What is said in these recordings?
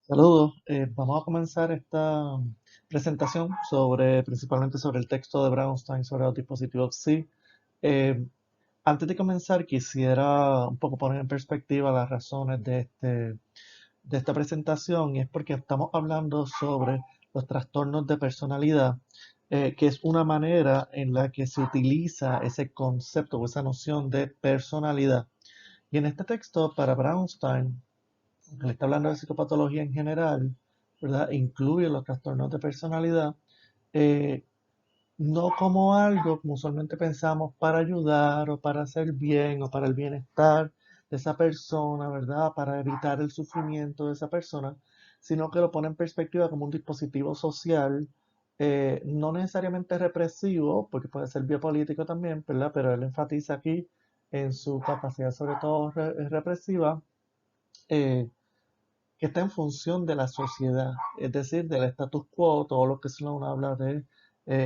Saludos. Vamos a comenzar esta presentación principalmente sobre el texto de Brownstein sobre los dispositivos Psi. Eh, Antes de comenzar, quisiera un poco poner en perspectiva las razones de esta presentación, y es porque estamos hablando sobre los trastornos de personalidad, que es una manera en la que se utiliza ese concepto o esa noción de personalidad. Y en este texto, para Brownstein, él está hablando de psicopatología en general, ¿verdad? Incluye los trastornos de personalidad, eh, no como algo como usualmente pensamos para ayudar o para hacer bien o para el bienestar de esa persona, ¿verdad? Para evitar el sufrimiento de esa persona, sino que lo pone en perspectiva como un dispositivo social, no necesariamente represivo, porque puede ser biopolítico también, ¿verdad? Pero él enfatiza aquí en su capacidad sobre todo represiva. eh, que está en función de la sociedad, es decir, del status quo, todo lo que uno habla de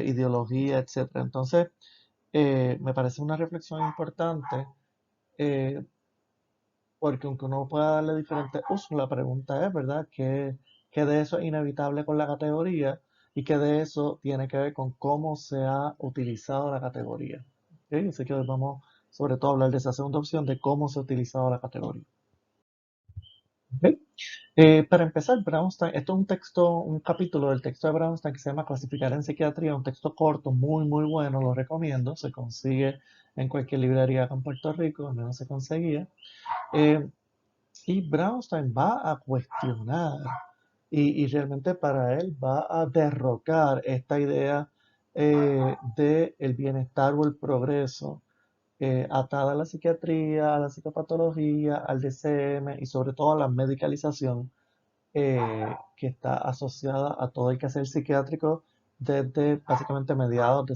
ideología, etcétera. Entonces, me parece una reflexión importante, eh, porque aunque uno pueda darle diferentes usos, la pregunta es, ¿verdad?, ¿qué de eso es inevitable con la categoría y qué de eso tiene que ver con cómo se ha utilizado la categoría? ¿Ok? Así que hoy vamos sobre todo a hablar de esa segunda opción, de cómo se ha utilizado la categoría. ¿Ok? Para empezar, Brownstein, esto es un texto, un capítulo del texto de Brownstein que se llama Clasificar en Psiquiatría, un texto corto, muy, muy bueno, lo recomiendo, se consigue en cualquier librería acá en Puerto Rico, al menos se conseguía. Eh, y Brownstein va a cuestionar y realmente para él va a derrocar esta idea de el bienestar o el progreso atada a la psiquiatría, a la psicopatología, al DCM y sobre todo a la medicalización que está asociada a todo el quehacer psiquiátrico desde básicamente mediados de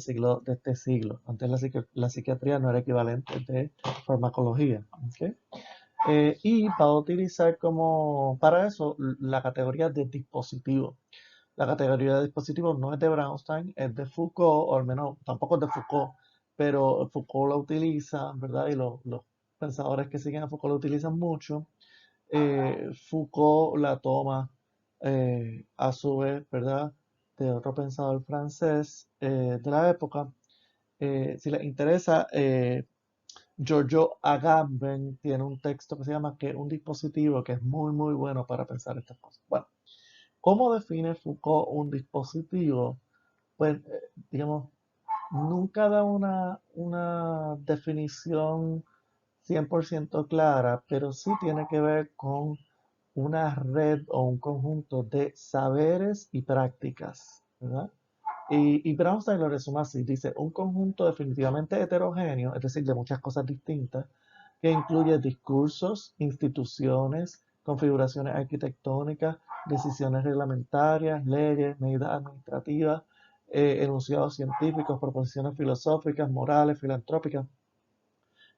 este siglo. Antes la psiquiatría no era equivalente de farmacología. ¿Ok? Y va a utilizar como para eso la categoría de dispositivo. La categoría de dispositivo no es de Brownstein, es de Foucault, o al menos tampoco es de Foucault, pero Foucault lo utiliza, ¿verdad? Y los pensadores que siguen a Foucault lo utilizan mucho. Foucault la toma a su vez, ¿verdad? De otro pensador francés de la época. Si les interesa, Giorgio Agamben tiene un texto que se llama que un dispositivo que es muy, muy bueno para pensar estas cosas. Bueno, ¿cómo define Foucault un dispositivo? Pues, digamos, nunca da una definición 100% clara, pero sí tiene que ver con una red o un conjunto de saberes y prácticas, ¿verdad? Y Brownstein lo resume así, dice, un conjunto definitivamente heterogéneo, es decir, de muchas cosas distintas, que incluye discursos, instituciones, configuraciones arquitectónicas, decisiones reglamentarias, leyes, medidas administrativas, enunciados científicos, proposiciones filosóficas, morales, filantrópicas.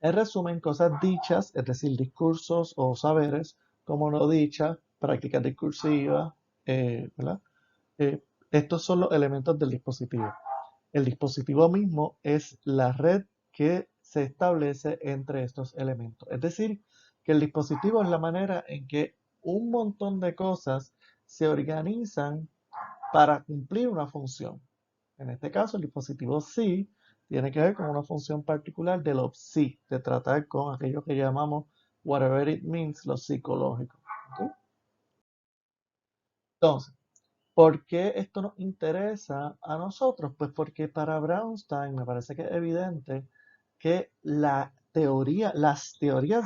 En resumen, cosas dichas, es decir, discursos o saberes, como no dichas, prácticas discursivas, ¿verdad? Eh, Estos son los elementos del dispositivo. El dispositivo mismo es la red que se establece entre estos elementos. Es decir, que el dispositivo es la manera en que un montón de cosas se organizan para cumplir una función. En este caso, el dispositivo Psi tiene que ver con una función particular de lo Psi, de tratar con aquello que llamamos whatever it means, lo psicológico. ¿Ok? Entonces, ¿por qué esto nos interesa a nosotros? Pues porque para Brownstein me parece que es evidente que las teorías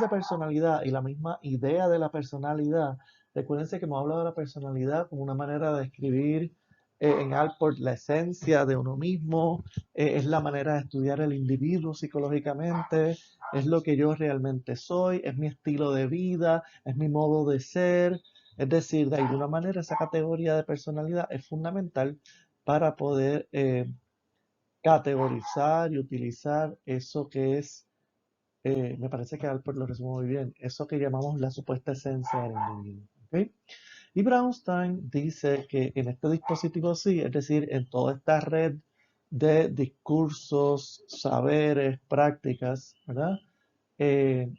de personalidad y la misma idea de la personalidad, recuérdense que hemos hablado de la personalidad como una manera de describir en Alport la esencia de uno mismo, es la manera de estudiar el individuo psicológicamente, es lo que yo realmente soy, es mi estilo de vida, es mi modo de ser. Es decir, de alguna manera esa categoría de personalidad es fundamental para poder categorizar y utilizar eso que es, me parece que Alpert lo resume muy bien, eso que llamamos la supuesta esencia del individuo. ¿Ok? Y Brownstein dice que en este dispositivo sí, es decir, en toda esta red de discursos, saberes, prácticas, ¿verdad? Eh,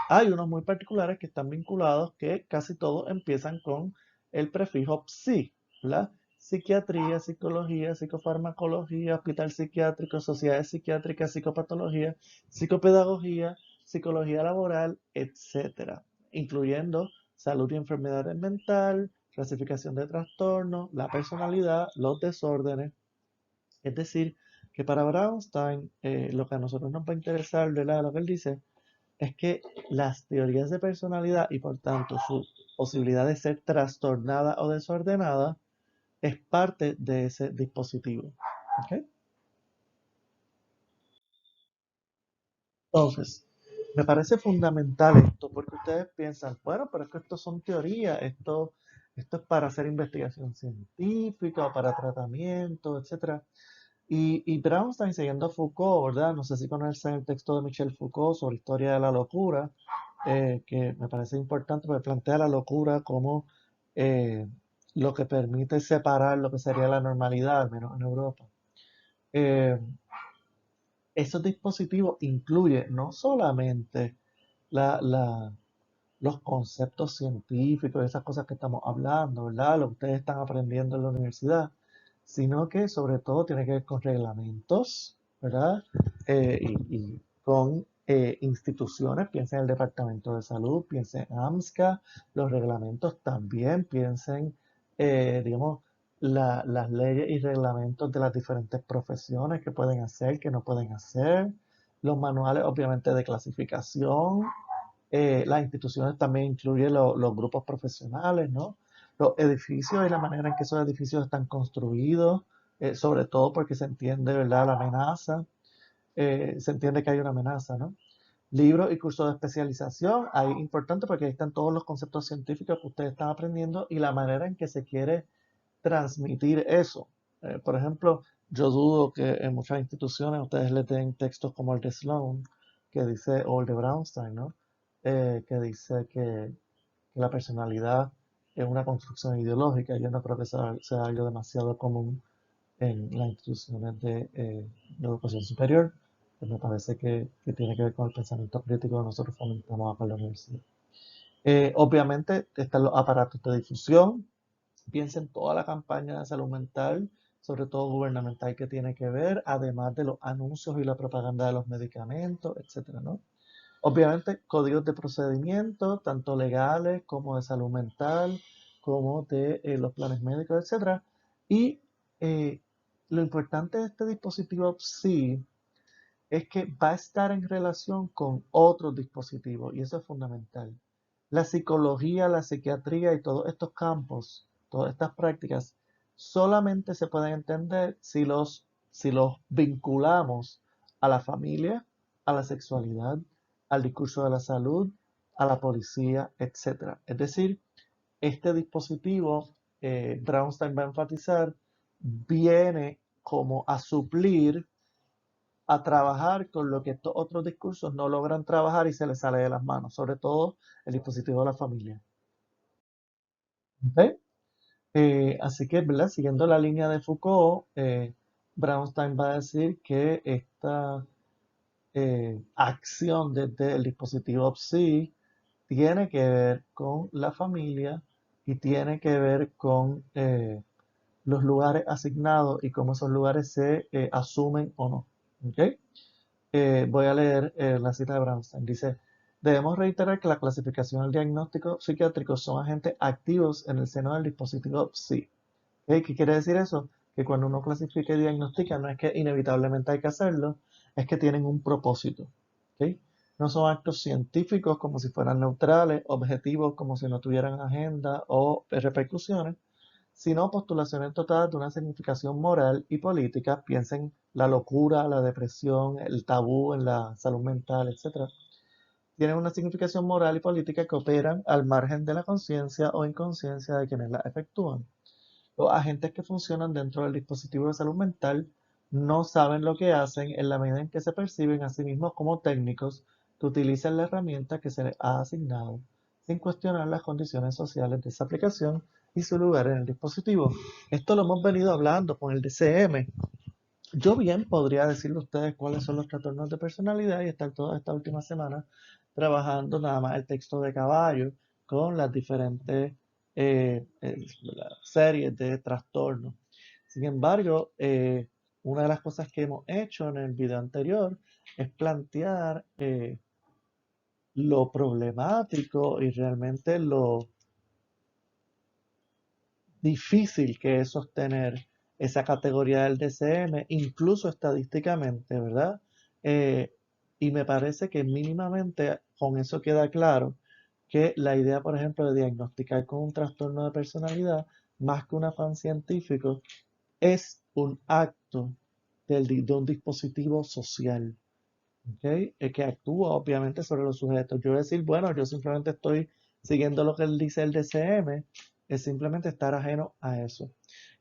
Hay unos muy particulares que están vinculados que casi todos empiezan con el prefijo psi, ¿verdad? Psiquiatría, psicología, psicofarmacología, hospital psiquiátrico, sociedades psiquiátricas, psicopatología, psicopedagogía, psicología laboral, etcétera, incluyendo salud y enfermedades mental, clasificación de trastornos, la personalidad, los desórdenes. Es decir, que para Brownstein, lo que a nosotros nos va a interesar de lo que él dice es que las teorías de personalidad y por tanto su posibilidad de ser trastornada o desordenada es parte de ese dispositivo. ¿Ok? Entonces, me parece fundamental esto porque ustedes piensan, bueno, pero es que esto son teorías, esto es para hacer investigación científica o para tratamiento, etcétera. Y Brownstein, siguiendo a Foucault, ¿verdad? No sé si conocen el texto de Michel Foucault sobre historia de la locura, que me parece importante porque plantea la locura como eh, lo que permite separar lo que sería la normalidad, al menos en Europa. Eh, Esos dispositivos incluyen no solamente la, los conceptos científicos, esas cosas que estamos hablando, ¿verdad? Lo que ustedes están aprendiendo en la universidad, sino que sobre todo tiene que ver con reglamentos, ¿verdad? Y con instituciones, piensen en el Departamento de Salud, piensen en AMSCA, los reglamentos también, piensen, digamos, las leyes y reglamentos de las diferentes profesiones que pueden hacer, que no pueden hacer, los manuales obviamente de clasificación, las instituciones también incluyen los grupos profesionales, ¿no? Los edificios y la manera en que esos edificios están construidos, sobre todo porque se entiende, ¿verdad?, la amenaza, se entiende que hay una amenaza, ¿no? Libros y cursos de especialización, ahí importante porque ahí están todos los conceptos científicos que ustedes están aprendiendo y la manera en que se quiere transmitir eso. Por ejemplo, yo dudo que en muchas instituciones ustedes le den textos como el de Sloan, que dice, o el de Brownstein, ¿no? Que dice que la personalidad es una construcción ideológica. Yo no creo que sea algo demasiado común en las instituciones de educación superior, pues me parece que tiene que ver con el pensamiento crítico que nosotros fomentamos acá en la universidad. Obviamente están los aparatos de difusión. Piensa en toda la campaña de salud mental, sobre todo gubernamental, que tiene que ver, además de los anuncios y la propaganda de los medicamentos, etcétera, ¿no? Obviamente, códigos de procedimiento, tanto legales como de salud mental, como de los planes médicos, etcétera. Y eh, lo importante de este dispositivo PSI es que va a estar en relación con otros dispositivos, y eso es fundamental. La psicología, la psiquiatría y todos estos campos, todas estas prácticas, solamente se pueden entender si los vinculamos a la familia, a la sexualidad, al discurso de la salud, a la policía, etc. Es decir, este dispositivo, Brownstein va a enfatizar, viene como a suplir, a trabajar con lo que estos otros discursos no logran trabajar y se les sale de las manos, sobre todo el dispositivo de la familia. ¿Ok? Así que, ¿verdad? Siguiendo la línea de Foucault, Brownstein va a decir que esta acción desde el dispositivo PSI tiene que ver con la familia y tiene que ver con los lugares asignados y cómo esos lugares se asumen o no. ¿Ok? Voy a leer la cita de Brownstein. Dice, debemos reiterar que la clasificación y el diagnóstico psiquiátrico son agentes activos en el seno del dispositivo PSI. ¿Ok? ¿Qué quiere decir eso? Que cuando uno clasifica y diagnostica no es que inevitablemente hay que hacerlo, es que tienen un propósito. ¿Ok? No son actos científicos como si fueran neutrales, objetivos como si no tuvieran agenda o repercusiones, sino postulaciones dotadas de una significación moral y política. Piensen la locura, la depresión, el tabú en la salud mental, etc. Tienen una significación moral y política que operan al margen de la conciencia o inconsciencia de quienes la efectúan. Los agentes que funcionan dentro del dispositivo de salud mental no saben lo que hacen en la medida en que se perciben a sí mismos como técnicos que utilizan la herramienta que se les ha asignado, sin cuestionar las condiciones sociales de esa aplicación y su lugar en el dispositivo. Esto lo hemos venido hablando con el DCM. Yo bien podría decirle a ustedes cuáles son los trastornos de personalidad y estar toda esta última semana trabajando nada más el texto de caballo con las diferentes la serie de trastornos. Sin embargo, una de las cosas que hemos hecho en el video anterior es plantear lo problemático y realmente lo difícil que es sostener esa categoría del DCM, incluso estadísticamente, ¿verdad? Eh, y me parece que mínimamente con eso queda claro que la idea, por ejemplo, de diagnosticar con un trastorno de personalidad, más que un afán científico, es un acto de un dispositivo social, ¿ok? Que actúa obviamente sobre los sujetos. Yo decir, bueno, yo simplemente estoy siguiendo lo que él dice el DCM, es simplemente estar ajeno a eso.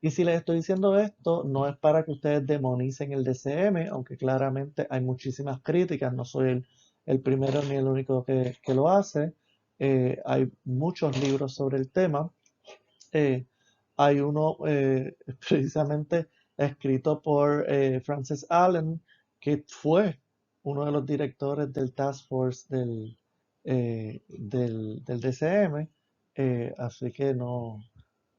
Y si les estoy diciendo esto, no es para que ustedes demonicen el DCM, aunque claramente hay muchísimas críticas, no soy el primero ni el único que lo hace. Hay muchos libros sobre el tema. Eh, Hay uno precisamente escrito por Francis Allen, que fue uno de los directores del Task Force del DCM, así que no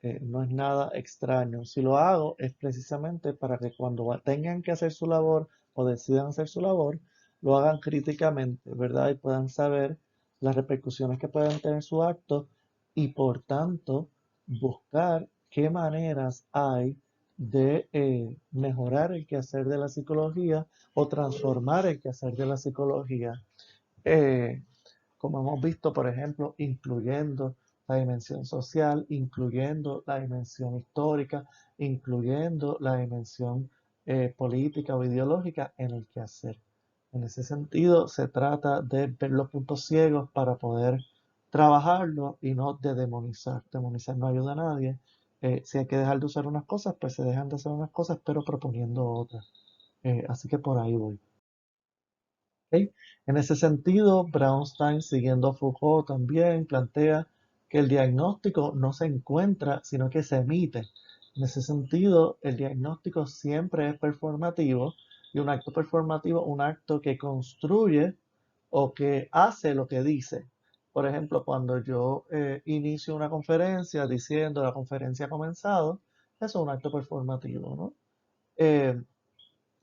es nada extraño. Si lo hago es precisamente para que cuando tengan que hacer su labor o decidan hacer su labor, lo hagan críticamente, ¿verdad? Y puedan saber las repercusiones que pueden tener su acto y por tanto buscar qué maneras hay de mejorar el quehacer de la psicología o transformar el quehacer de la psicología. Eh, Como hemos visto, por ejemplo, incluyendo la dimensión social, incluyendo la dimensión histórica, incluyendo la dimensión política o ideológica en el quehacer. En ese sentido, se trata de ver los puntos ciegos para poder trabajarlo y no de demonizar. Demonizar no ayuda a nadie. Si hay que dejar de usar unas cosas, pues se dejan de hacer unas cosas, pero proponiendo otras. Así que por ahí voy. ¿Ok? En ese sentido, Braunstein, siguiendo a Foucault, también plantea que el diagnóstico no se encuentra, sino que se emite. En ese sentido, el diagnóstico siempre es performativo y un acto performativo, un acto que construye o que hace lo que dice. Por ejemplo, cuando yo inicio una conferencia diciendo la conferencia ha comenzado, eso es un acto performativo, ¿no? Eh,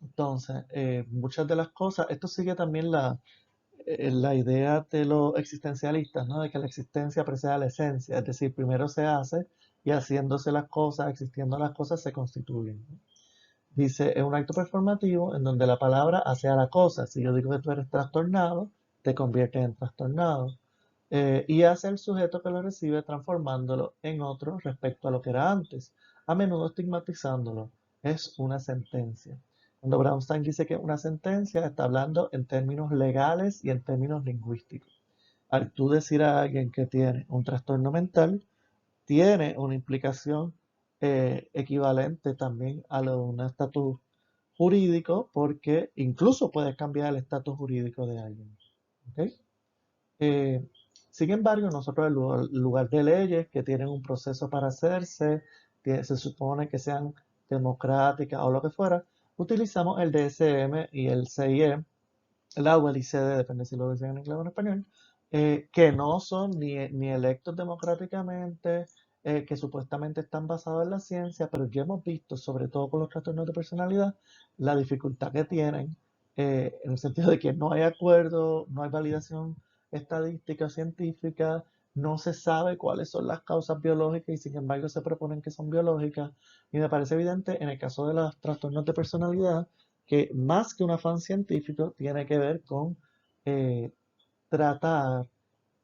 entonces, muchas de las cosas, esto sigue también la idea de los existencialistas, ¿no? De que la existencia precede a la esencia, es decir, primero se hace y haciéndose las cosas, existiendo las cosas, se constituyen. Dice, es un acto performativo en donde la palabra hace a la cosa. Si yo digo que tú eres trastornado, te conviertes en trastornado. Y hace el sujeto que lo recibe transformándolo en otro respecto a lo que era antes, a menudo estigmatizándolo. Es una sentencia. Cuando Brownstein dice que una sentencia está hablando en términos legales y en términos lingüísticos. Al tú decir a alguien que tiene un trastorno mental, tiene una implicación equivalente también a lo de un estatus jurídico, porque incluso puede cambiar el estatus jurídico de alguien. ¿Ok? Eh, Sin embargo, nosotros en lugar de leyes que tienen un proceso para hacerse, que se supone que sean democráticas o lo que fuera, utilizamos el DSM y el CIE, el AUE, el ICD, depende si lo dicen en inglés o en español, que no son ni electos democráticamente, que supuestamente están basados en la ciencia, pero ya hemos visto, sobre todo con los trastornos de personalidad, la dificultad que tienen, en el sentido de que no hay acuerdo, no hay validación estadística, científica, no se sabe cuáles son las causas biológicas y sin embargo se proponen que son biológicas. Y me parece evidente en el caso de los trastornos de personalidad que más que un afán científico tiene que ver con eh, tratar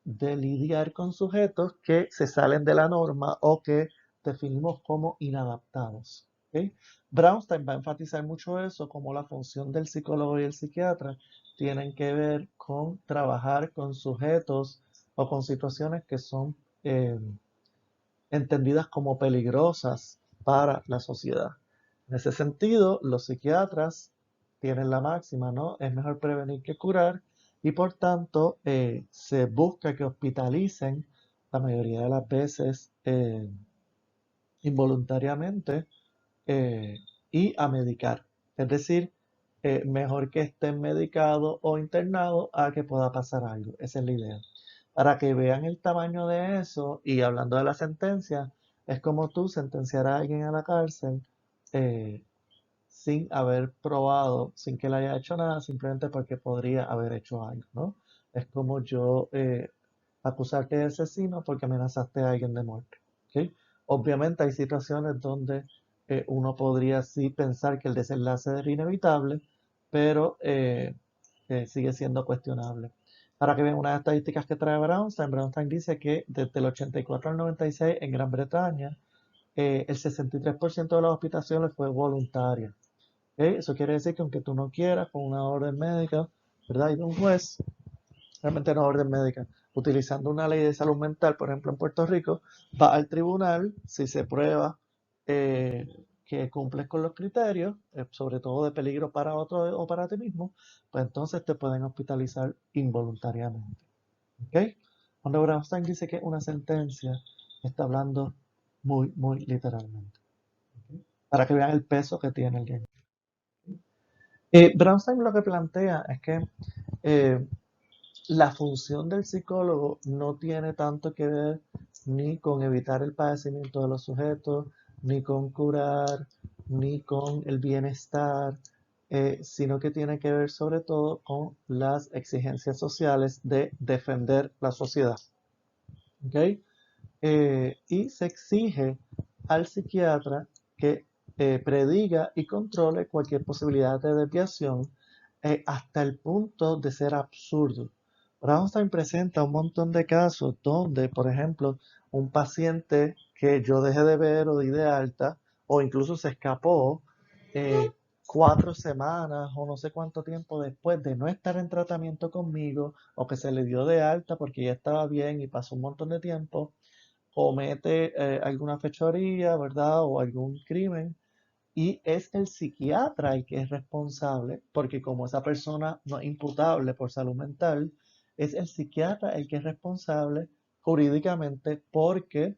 de lidiar con sujetos que se salen de la norma o que definimos como inadaptados. ¿Ok? Brownstein va a enfatizar mucho eso, como la función del psicólogo y el psiquiatra tienen que ver con trabajar con sujetos o con situaciones que son eh, entendidas como peligrosas para la sociedad. En ese sentido, los psiquiatras tienen la máxima, ¿no? Es mejor prevenir que curar y por tanto se busca que hospitalicen la mayoría de las veces involuntariamente eh, y a medicar. Es decir, mejor que estén medicados o internados a que pueda pasar algo. Esa es la idea. Para que vean el tamaño de eso, y hablando de la sentencia, es como tú sentenciar a alguien a la cárcel eh, sin haber probado, sin que él haya hecho nada, simplemente porque podría haber hecho algo, ¿no? Es como yo acusarte de asesino porque amenazaste a alguien de muerte, ¿ok? Obviamente hay situaciones donde uno podría sí pensar que el desenlace era inevitable, pero sigue siendo cuestionable. Para que vean unas estadísticas que trae Brownstein dice que desde el 84 al 96 en Gran Bretaña, el 63% de las hospitalizaciones fue voluntaria. ¿Ok? Eso quiere decir que aunque tú no quieras, con una orden médica, ¿verdad? Y de un juez, realmente no orden médica, utilizando una ley de salud mental, por ejemplo en Puerto Rico, va al tribunal, si se prueba eh, que cumples con los criterios, sobre todo de peligro para otro o para ti mismo, pues entonces te pueden hospitalizar involuntariamente. ¿Ok? Cuando Brownstein dice que una sentencia, está hablando muy, muy literalmente. ¿Ok? Para que vean el peso que tiene el game. Brownstein lo que plantea es que eh, la función del psicólogo no tiene tanto que ver ni con evitar el padecimiento de los sujetos, ni con curar, ni con el bienestar, sino que tiene que ver sobre todo con las exigencias sociales de defender la sociedad. ¿Ok? Y se exige al psiquiatra que prediga y controle cualquier posibilidad de desviación hasta el punto de ser absurdo. Brownstein presenta un montón de casos donde, por ejemplo, un paciente que yo dejé de ver o di de alta, o incluso se escapó 4 semanas o no sé cuánto tiempo después de no estar en tratamiento conmigo, o que se le dio de alta porque ya estaba bien y pasó un montón de tiempo, comete alguna fechoría, ¿verdad? O algún crimen, y es el psiquiatra el que es responsable, porque como esa persona no es imputable por salud mental, es el psiquiatra el que es responsable jurídicamente porque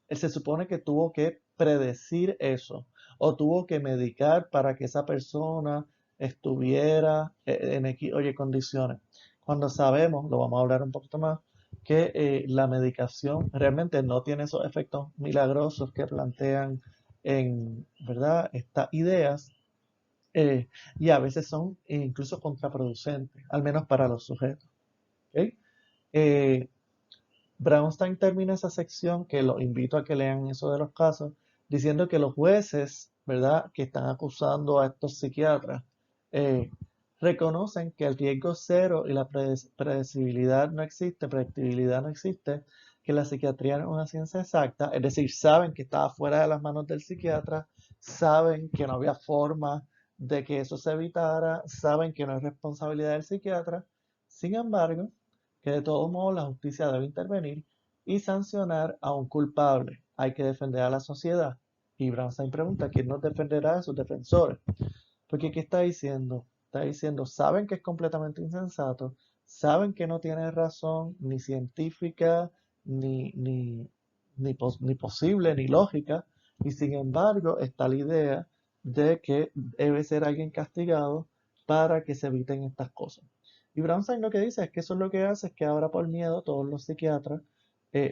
él se supone que tuvo que predecir eso o tuvo que medicar para que esa persona estuviera en X o Y condiciones. Cuando sabemos, lo vamos a hablar un poquito más, que la medicación realmente no tiene esos efectos milagrosos que plantean en, ¿verdad?, estas ideas, y a veces son incluso contraproducentes, al menos para los sujetos. ¿Ok? Eh, Brownstein termina esa sección, que los invito a que lean eso de los casos, diciendo que los jueces, ¿verdad?, que están acusando a estos psiquiatras, eh, reconocen que el riesgo cero y la predecibilidad no existe, predictibilidad no existe, que la psiquiatría no es una ciencia exacta, es decir, saben que estaba fuera de las manos del psiquiatra, saben que no había forma de que eso se evitara, saben que no es responsabilidad del psiquiatra, sin embargo, que de todos modos la justicia debe intervenir y sancionar a un culpable. Hay que defender a la sociedad. Y Brownstein pregunta, ¿quién nos defenderá a sus defensores? Porque ¿qué está diciendo? Está diciendo, saben que es completamente insensato, saben que no tiene razón ni científica, ni posible, ni lógica, y sin embargo está la idea de que debe ser alguien castigado para que se eviten estas cosas. Y Brownstein lo que dice es que eso es lo que hace es que ahora por miedo todos los psiquiatras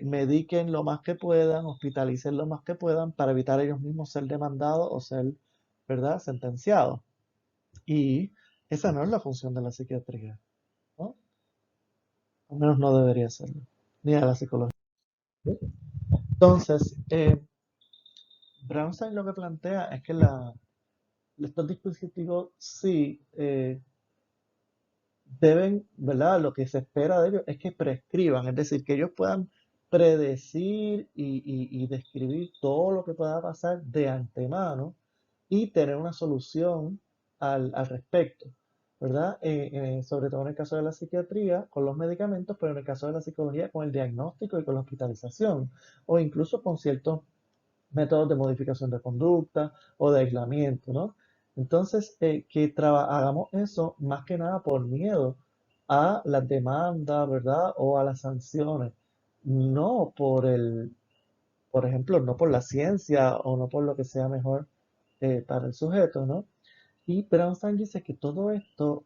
mediquen lo más que puedan, hospitalicen lo más que puedan para evitar ellos mismos ser demandados o ser, ¿verdad?, sentenciados. Y esa no es la función de la psiquiatría, ¿no? Al menos no debería serlo, ni de la psicología. Entonces, Brownstein lo que plantea es que estos dispositivos sí deben, ¿verdad? Lo que se espera de ellos es que prescriban, es decir, que ellos puedan predecir y describir todo lo que pueda pasar de antemano y tener una solución al respecto, ¿verdad? Sobre todo en el caso de la psiquiatría, con los medicamentos, pero en el caso de la psicología, con el diagnóstico y con la hospitalización, o incluso con ciertos métodos de modificación de conducta o de aislamiento, ¿no? Entonces, que hagamos eso más que nada por miedo a las demandas, ¿verdad? O a las sanciones, no por ejemplo, no por la ciencia o no por lo que sea mejor para el sujeto, ¿no? Y Brownstein dice que todo esto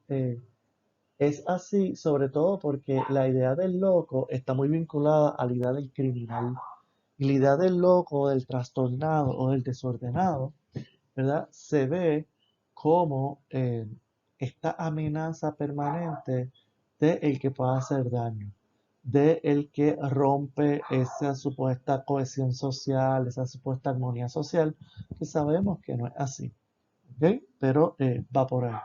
Es así, sobre todo porque la idea del loco está muy vinculada a la idea del criminal. Y la idea del loco, del trastornado o del desordenado, ¿verdad? Se ve como esta amenaza permanente de el que pueda hacer daño, de el que rompe esa supuesta cohesión social, esa supuesta armonía social, que sabemos que no es así, ¿ok? Pero va por ahí.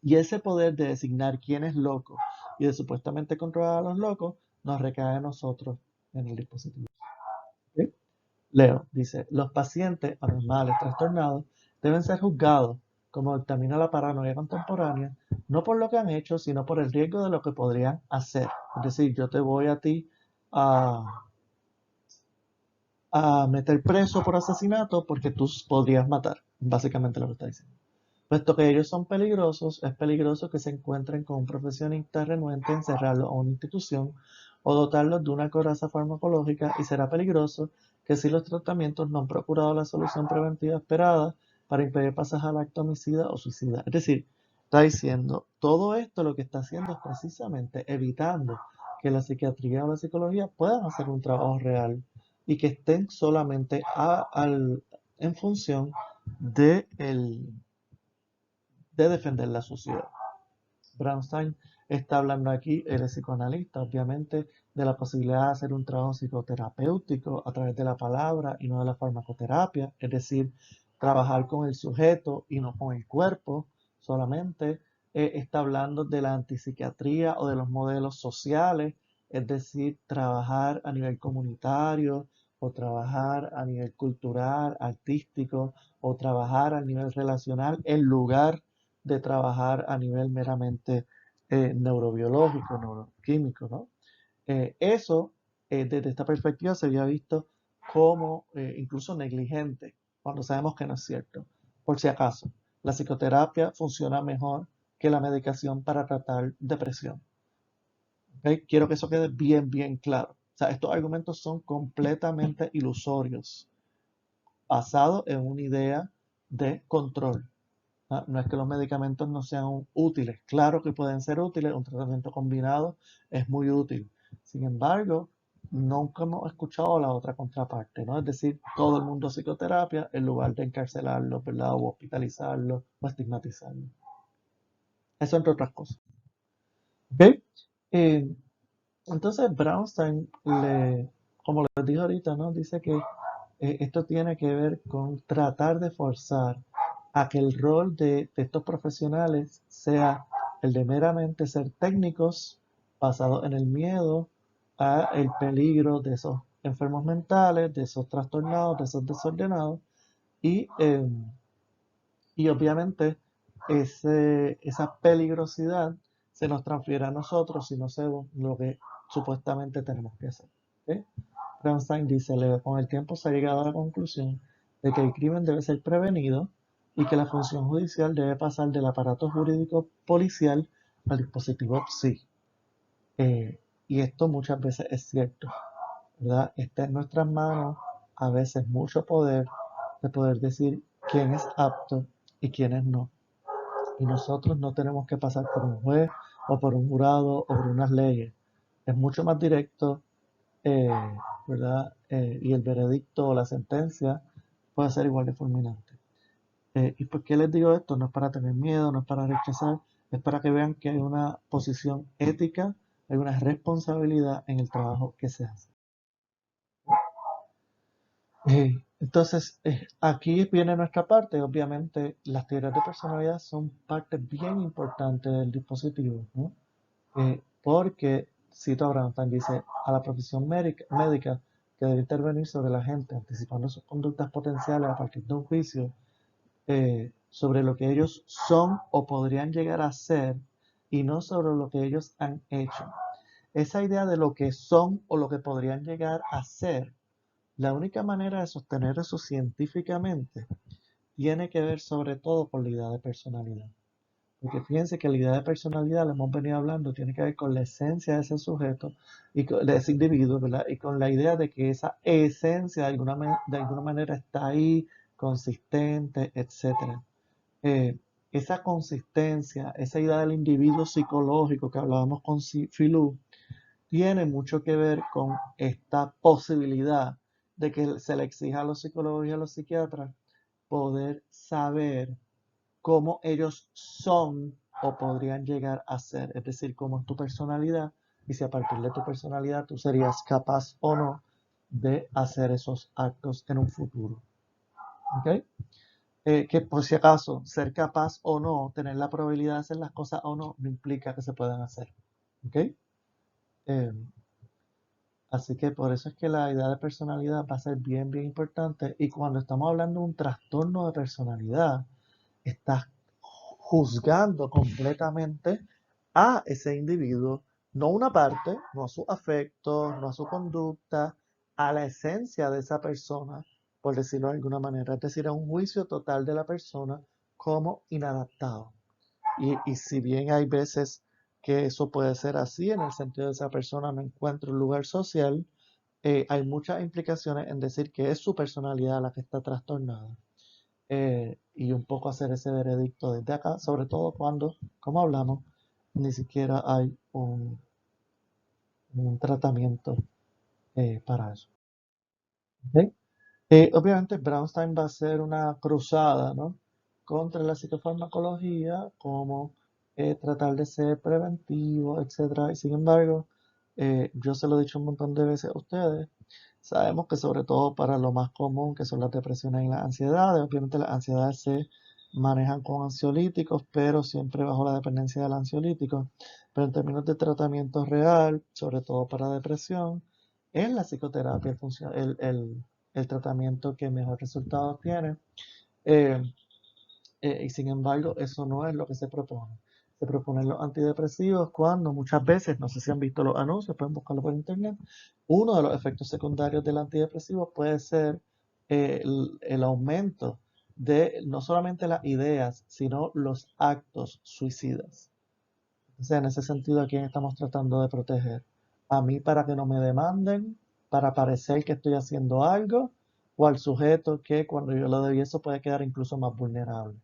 Y ese poder de designar quién es loco y de supuestamente controlar a los locos nos recae a nosotros en el dispositivo. ¿Ok? Leo, dice, los pacientes anormales trastornados deben ser juzgados como dictamina la paranoia contemporánea, no por lo que han hecho, sino por el riesgo de lo que podrían hacer. Es decir, yo te voy a ti a, a meter preso por asesinato porque tú podrías matar, básicamente lo que está diciendo. Puesto que ellos son peligrosos, es peligroso que se encuentren con un profesionista renuente a encerrarlos a una institución o dotarlos de una coraza farmacológica y será peligroso que si los tratamientos no han procurado la solución preventiva esperada para impedir pasaje al acto homicida o suicida. Es decir, está diciendo, todo esto lo que está haciendo es precisamente evitando que la psiquiatría o la psicología puedan hacer un trabajo real y que estén solamente en función de defender la sociedad. Brownstein está hablando aquí, él es psicoanalista, obviamente, de la posibilidad de hacer un trabajo psicoterapéutico a través de la palabra y no de la farmacoterapia, es decir, trabajar con el sujeto y no con el cuerpo solamente. Está hablando de la antipsiquiatría o de los modelos sociales, es decir, trabajar a nivel comunitario o trabajar a nivel cultural, artístico o trabajar a nivel relacional en lugar de trabajar a nivel meramente neurobiológico, neuroquímico, ¿no? Eso, desde esta perspectiva, se había visto como incluso negligente, cuando sabemos que no es cierto. Por si acaso, la psicoterapia funciona mejor que la medicación para tratar depresión. ¿Ok? Quiero que eso quede bien, bien claro. O sea, estos argumentos son completamente ilusorios, basados en una idea de control. No es que los medicamentos no sean útiles, claro que pueden ser útiles, un tratamiento combinado es muy útil. Sin embargo, nunca hemos escuchado la otra contraparte, ¿no? Es decir, todo el mundo a psicoterapia en lugar de encarcelarlo, ¿verdad? O hospitalizarlo o estigmatizarlo. Eso entre otras cosas. ¿Ok? Eh, entonces, Brownstein, como les dije ahorita, ¿no? Dice que esto tiene que ver con tratar de forzar a que el rol de estos profesionales sea el de meramente ser técnicos basados en el miedo a el peligro de esos enfermos mentales, de esos trastornados, de esos desordenados y, eh, y obviamente esa peligrosidad se nos transfiere a nosotros si no hacemos lo que supuestamente tenemos que hacer. ¿Ok? Bernstein dice, con el tiempo se ha llegado a la conclusión de que el crimen debe ser prevenido y que la función judicial debe pasar del aparato jurídico policial al dispositivo PSI. Y esto muchas veces es cierto, ¿verdad? Está en nuestras manos a veces mucho poder de poder decir quién es apto y quién es no. Y nosotros no tenemos que pasar por un juez o por un jurado o por unas leyes. Es mucho más directo, eh, ¿verdad? Y el veredicto o la sentencia puede ser igual de fulminante. ¿Y por qué les digo esto? No es para tener miedo, no es para rechazar, es para que vean que hay una posición ética, hay una responsabilidad en el trabajo que se hace. Entonces, aquí viene nuestra parte. Obviamente, las teorías de personalidad son parte bien importante del dispositivo, ¿no? Porque, cito a Brownstein, dice, a la profesión médica que debe intervenir sobre la gente, anticipando sus conductas potenciales a partir de un juicio sobre lo que ellos son o podrían llegar a ser y no sobre lo que ellos han hecho. Esa idea de lo que son o lo que podrían llegar a ser, la única manera de sostener eso científicamente tiene que ver sobre todo con la idea de personalidad. Porque fíjense que la idea de personalidad, lo hemos venido hablando, tiene que ver con la esencia de ese sujeto y de ese individuo, ¿verdad? Y con la idea de que esa esencia de alguna manera está ahí, consistente, etcétera. esa consistencia, esa idea del individuo psicológico que hablábamos con Filú, tiene mucho que ver con esta posibilidad de que se le exija a los psicólogos y a los psiquiatras poder saber cómo ellos son o podrían llegar a ser, es decir, cómo es tu personalidad y si a partir de tu personalidad tú serías capaz o no de hacer esos actos en un futuro. ¿Ok? Que por si acaso, ser capaz o no, tener la probabilidad de hacer las cosas o no, no implica que se puedan hacer. ¿Ok? Eh, Así que por eso es que la idea de personalidad va a ser bien, bien importante. Y cuando estamos hablando de un trastorno de personalidad, estás juzgando completamente a ese individuo, no una parte, no a sus afectos, no a su conducta, a la esencia de esa persona, por decirlo de alguna manera. Es decir, a un juicio total de la persona como inadaptado. Y si bien hay veces que eso puede ser así, en el sentido de esa persona no encuentra un lugar social, hay muchas implicaciones en decir que es su personalidad la que está trastornada. Y un poco hacer ese veredicto desde acá, sobre todo cuando, como hablamos, ni siquiera hay un tratamiento para eso. ¿Ok? Obviamente Brownstein va a ser una cruzada, ¿no?, contra la psicofarmacología, como tratar de ser preventivo, etcétera. Y sin embargo, yo se lo he dicho un montón de veces a ustedes, sabemos que sobre todo para lo más común, que son las depresiones y las ansiedades, obviamente las ansiedades se manejan con ansiolíticos, pero siempre bajo la dependencia del ansiolítico. Pero en términos de tratamiento real, sobre todo para depresión, es la psicoterapia el tratamiento que mejor resultados tiene. Eh, y sin embargo, eso no es lo que se propone. Se proponen los antidepresivos cuando muchas veces, no sé si han visto los anuncios, pueden buscarlo por internet, uno de los efectos secundarios del antidepresivo puede ser el aumento de no solamente las ideas, sino los actos suicidas. Entonces, en ese sentido, ¿a quién estamos tratando de proteger? ¿A mí para que no me demanden? ¿Para parecer que estoy haciendo algo? ¿O al sujeto que cuando yo lo doy eso puede quedar incluso más vulnerable?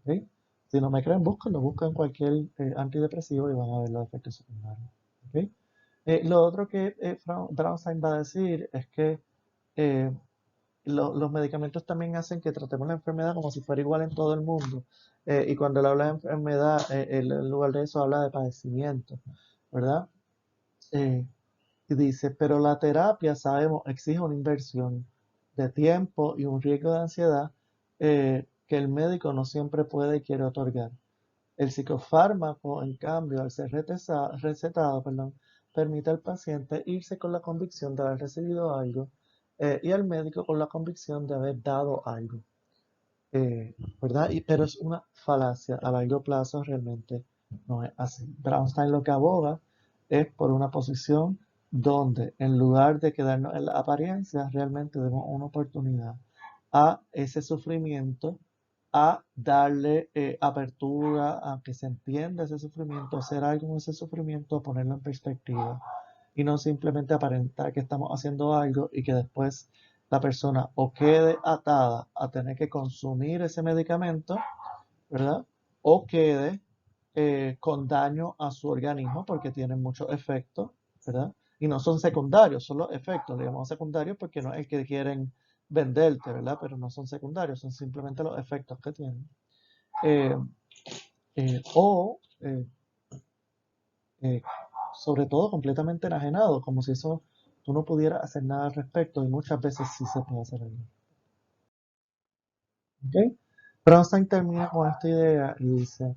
¿Ok? Si no me creen, búsquenlo, buscan cualquier antidepresivo y van a ver los efectos secundarios. ¿Ok? Lo otro que Brownstein va a decir es que eh, los medicamentos también hacen que tratemos la enfermedad como si fuera igual en todo el mundo. Y cuando él habla de enfermedad, él en lugar de eso habla de padecimiento, ¿verdad? Eh, y dice, pero la terapia, sabemos, exige una inversión de tiempo y un riesgo de ansiedad que el médico no siempre puede y quiere otorgar. El psicofármaco, en cambio, al ser recetado, perdón, permite al paciente irse con la convicción de haber recibido algo y al médico con la convicción de haber dado algo. ¿Verdad? Pero es una falacia. A largo plazo realmente no es así. Brownstein lo que aboga es por una posición donde en lugar de quedarnos en la apariencia, realmente demos una oportunidad a ese sufrimiento, a darle apertura, a que se entienda ese sufrimiento, a hacer algo con ese sufrimiento, a ponerlo en perspectiva y no simplemente aparentar que estamos haciendo algo y que después la persona o quede atada a tener que consumir ese medicamento, ¿verdad? O quede con daño a su organismo porque tienen muchos efectos, ¿verdad? Y no son secundarios, son los efectos, le llamamos secundarios porque no es el que quieren venderte, ¿verdad? Pero no son secundarios, son simplemente los efectos que tienen. Eh, o eh, sobre todo completamente enajenado, como si eso tú no pudieras hacer nada al respecto y muchas veces sí se puede hacer algo. ¿Ok? Brownstein termina con esta idea y dice,